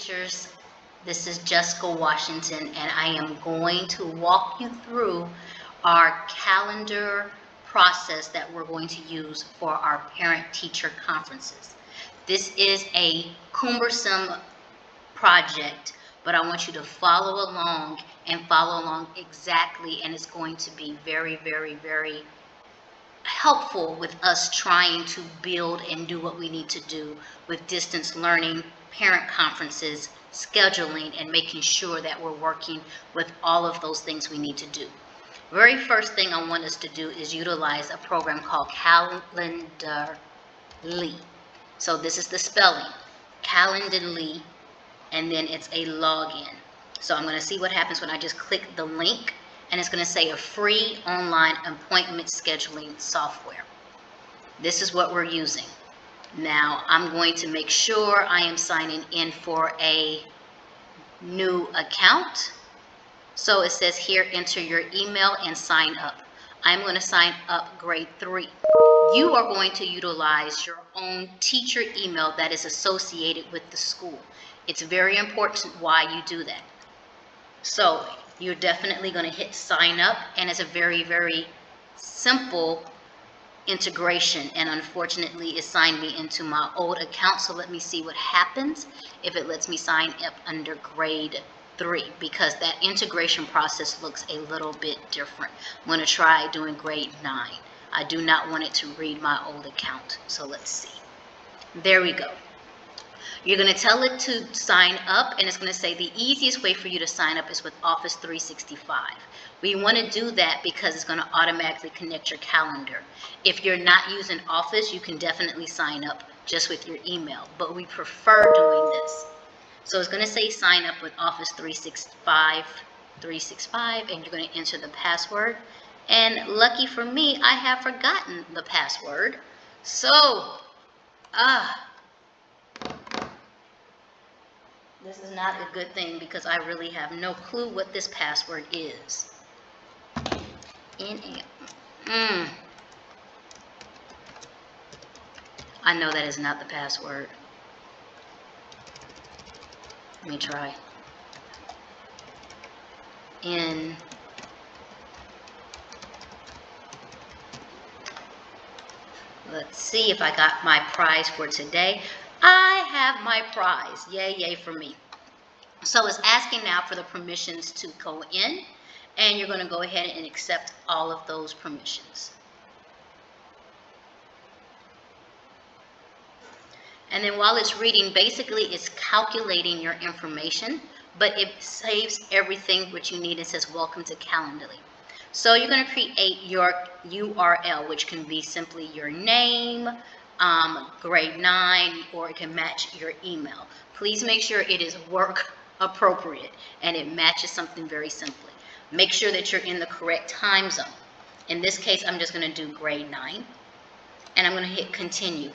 teachers. This is Jessica Washington, and I am going to walk you through our calendar process that we're going to use for our parent-teacher conferences. This is a cumbersome project, but I want you to follow along exactly, and it's going to be very, very, very helpful with us trying to build and do what we need to do with distance learning, parent conferences, scheduling, and making sure that we're working with all of those things we need to do. Very first thing I want us to do is utilize a program called Calendly. So this is the spelling, Calendly, and then it's a login. So I'm going to see what happens when I just click the link, and it's going to say a free online appointment scheduling software. This is what we're using. Now I'm going to make sure I am signing in for a new account. So it says here, enter your email and sign up. I'm going to sign up grade 3. You are going to utilize your own teacher email that is associated with the school. It's very important why you do that. So you're definitely going to hit sign up, and it's a very, very simple integration, and unfortunately it signed me into my old account. So let me see what happens if it lets me sign up under grade 3, because that integration process looks a little bit different. I'm going to try doing grade 9. I do not want it to read my old account, so let's see. There we go. You're going to tell it to sign up, and it's going to say the easiest way for you to sign up is with Office 365. We want to do that because it's going to automatically connect your calendar. If you're not using Office, you can definitely sign up just with your email, but we prefer doing this. So it's going to say sign up with Office 365, and you're going to enter the password. And lucky for me, I have forgotten the password. So, this is not a good thing because I really have no clue what this password is. I know that is not the password. Let me try. Let's see if I got my prize for today. I have my prize. Yay, yay for me. So it's asking now for the permissions to go in, and you're going to go ahead and accept all of those permissions. And then while it's reading, basically it's calculating your information, but it saves everything which you need. It says welcome to Calendly. So you're going to create your URL, which can be simply your name, grade 9, or it can match your email. Please make sure it is work appropriate and it matches something very simply. Make sure that you're in the correct time zone. In this case, I'm just going to do grade 9, and I'm going to hit continue.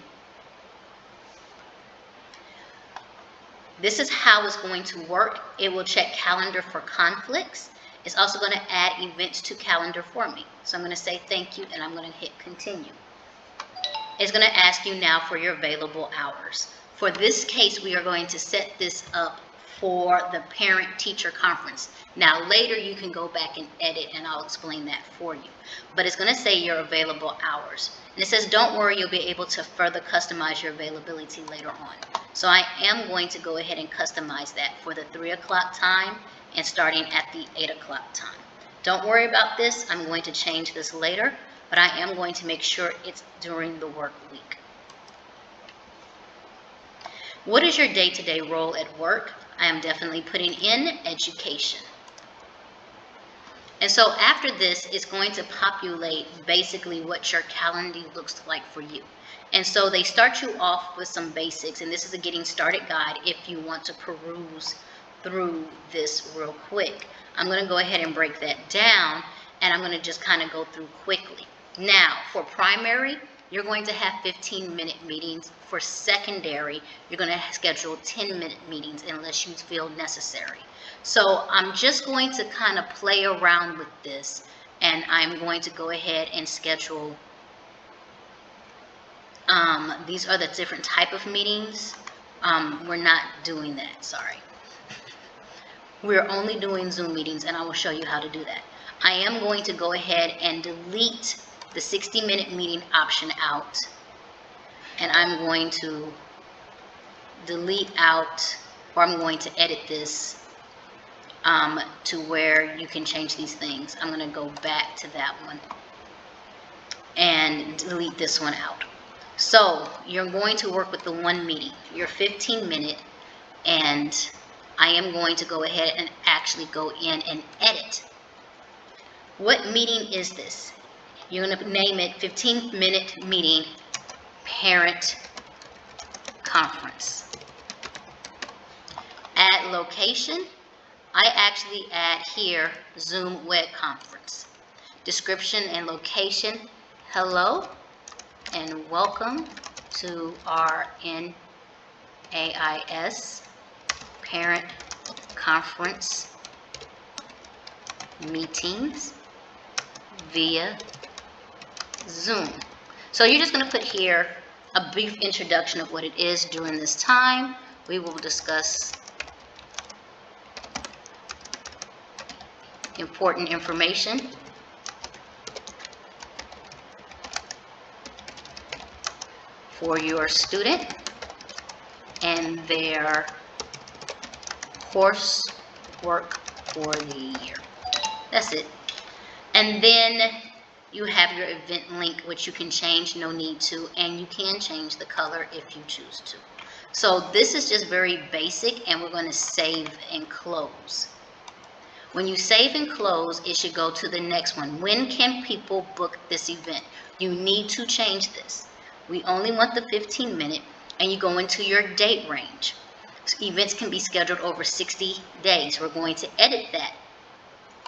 This is how it's going to work. It will check calendar for conflicts. It's also going to add events to calendar for me. So I'm going to say thank you, and I'm going to hit continue. It's going to ask you now for your available hours. For this case, we are going to set this up for the parent-teacher conference. Now later you can go back and edit, and I'll explain that for you. But it's going to say your available hours. And it says don't worry, you'll be able to further customize your availability later on. So I am going to go ahead and customize that for the 3 o'clock time and starting at the 8 o'clock time. Don't worry about this. I'm going to change this later, but I am going to make sure it's during the work week. What is your day-to-day role at work? I am definitely putting in education. And so after this, it's going to populate basically what your calendar looks like for you. And so they start you off with some basics, and this is a getting started guide if you want to peruse through this real quick. I'm going to go ahead and break that down, and I'm going to just kind of go through quickly. Now, for primary, you're going to have 15-minute meetings. For secondary, you're going to schedule 10-minute meetings unless you feel necessary. So I'm just going to kind of play around with this, and I'm going to go ahead and schedule these are the different type of meetings. We're not doing that, sorry. We're only doing Zoom meetings, and I will show you how to do that. I am going to go ahead and delete the 60-minute meeting option out, and I'm going to delete out, or I'm going to edit this to where you can change these things. I'm going to go back to that one and delete this one out. So you're going to work with the one meeting, your 15-minute, and I am going to go ahead and actually go in and edit. What meeting is this? You're going to name it 15-minute meeting parent conference. Add location. I actually add here Zoom web conference. Description and location. Hello and welcome to our NAIS parent conference meetings via Zoom. So you're just going to put here a brief introduction of what it is. During this time, we will discuss important information for your student and their coursework for the year. That's it. And then you have your event link, which you can change, no need to, and you can change the color if you choose to. So this is just very basic, and we're going to save and close. When you save and close, it should go to the next one. When can people book this event? You need to change this. We only want the 15-minute, and you go into your date range. So events can be scheduled over 60 days. We're going to edit that,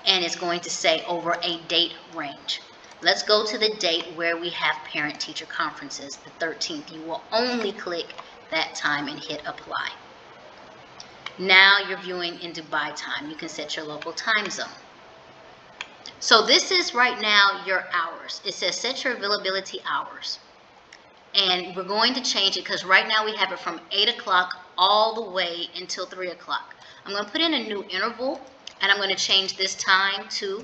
and it's going to say over a date range. Let's go to the date where we have parent-teacher conferences, the 13th. You will only click that time and hit apply. Now you're viewing in Dubai time. You can set your local time zone. So this is right now your hours. It says set your availability hours. And we're going to change it because right now we have it from 8 o'clock all the way until 3 o'clock. I'm going to put in a new interval, and I'm going to change this time to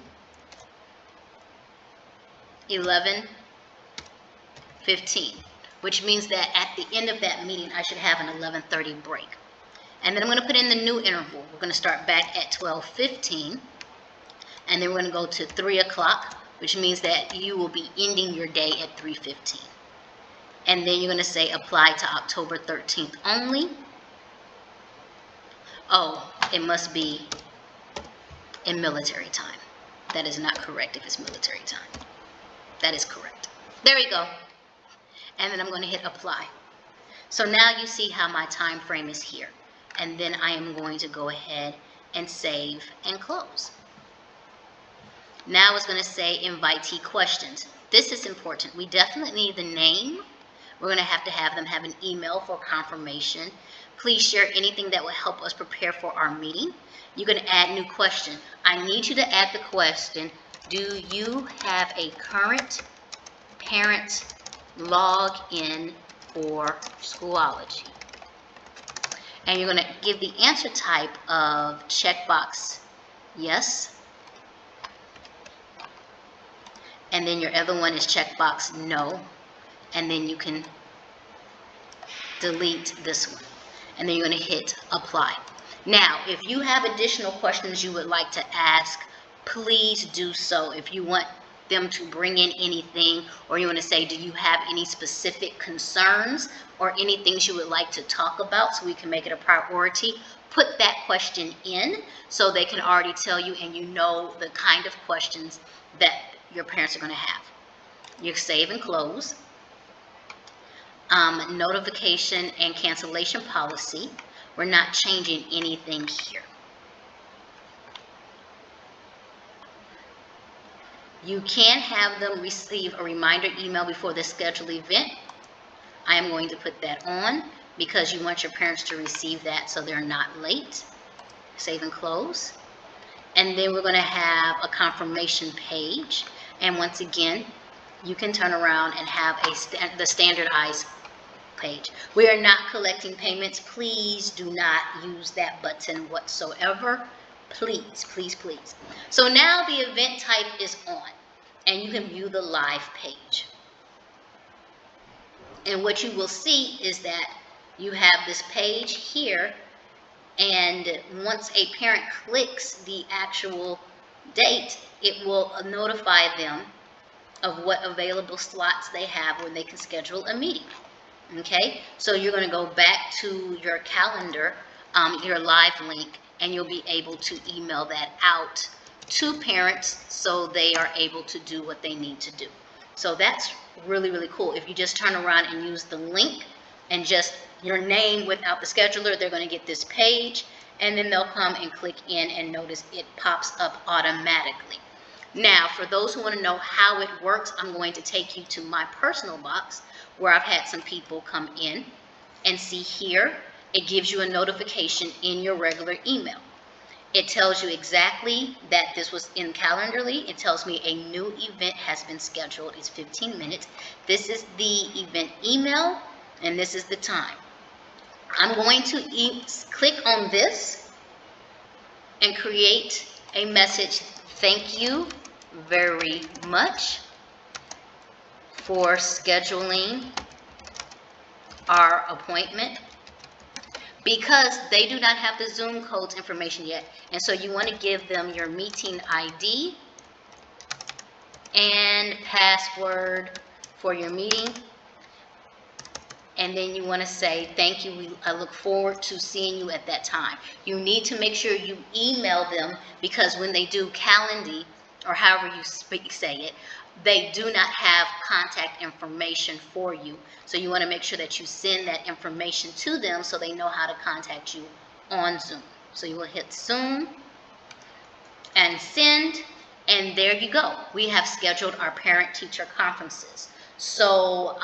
11:15, which means that at the end of that meeting, I should have an 11:30 break. And then I'm going to put in the new interval. We're going to start back at 12:15, and then we're going to go to 3 o'clock, which means that you will be ending your day at 3:15. And then you're going to say apply to October 13th only. Oh, it must be in military time. That is not correct if it's military time. That is correct. There we go. And then I'm going to hit apply. So now you see how my time frame is here. And then I am going to go ahead and save and close. Now it's going to say invitee questions. This is important. We definitely need the name. We're going to have them have an email for confirmation. Please share anything that will help us prepare for our meeting. You're going to add new question. I need you to add the question, do you have a current parent login for Schoology? And you're going to give the answer type of checkbox yes. And then your other one is checkbox no. And then you can delete this one. And then you're going to hit apply. Now, if you have additional questions you would like to ask, please do so. If you want them to bring in anything, or you want to say, do you have any specific concerns or any things you would like to talk about so we can make it a priority, put that question in so they can already tell you and you know the kind of questions that your parents are going to have. You save and close. Notification and cancellation policy. We're not changing anything here. You can have them receive a reminder email before the scheduled event. I am going to put that on because you want your parents to receive that so they're not late. Save and close. And then we're going to have a confirmation page. And once again, you can turn around and have the standardized page. We are not collecting payments. Please do not use that button whatsoever. Please, please, please. So now the event type is on, and you can view the live page. And what you will see is that you have this page here, and once a parent clicks the actual date, it will notify them of what available slots they have where they can schedule a meeting. Okay, so you're going to go back to your calendar, your live link, and you'll be able to email that out to parents so they are able to do what they need to do. So that's really, really cool. If you just turn around and use the link and just your name without the scheduler, they're going to get this page, and then they'll come and click in and notice it pops up automatically. Now, for those who want to know how it works, I'm going to take you to my personal box where I've had some people come in and see here. It gives you a notification in your regular email. It tells you exactly that this was in Calendly. It tells me a new event has been scheduled. It's 15 minutes. This is the event email, and this is the time. I'm going to click on this and create a message. Thank you very much for scheduling our appointment, because they do not have the Zoom codes information yet. And so you want to give them your meeting ID and password for your meeting. And then you want to say, thank you, I look forward to seeing you at that time. You need to make sure you email them, because when they do Calendly, or however you say it, they do not have contact information for you. So you want to make sure that you send that information to them so they know how to contact you on Zoom. So you will hit Zoom and send, and there you go. We have scheduled our parent-teacher conferences. So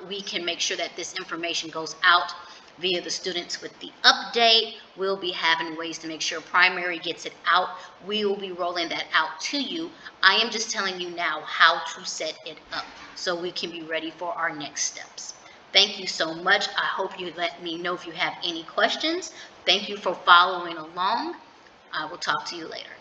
we can make sure that this information goes out via the students with the update. We'll be having ways to make sure primary gets it out. We will be rolling that out to you. I am just telling you now how to set it up so we can be ready for our next steps. Thank you so much. I hope you let me know if you have any questions. Thank you for following along. I will talk to you later.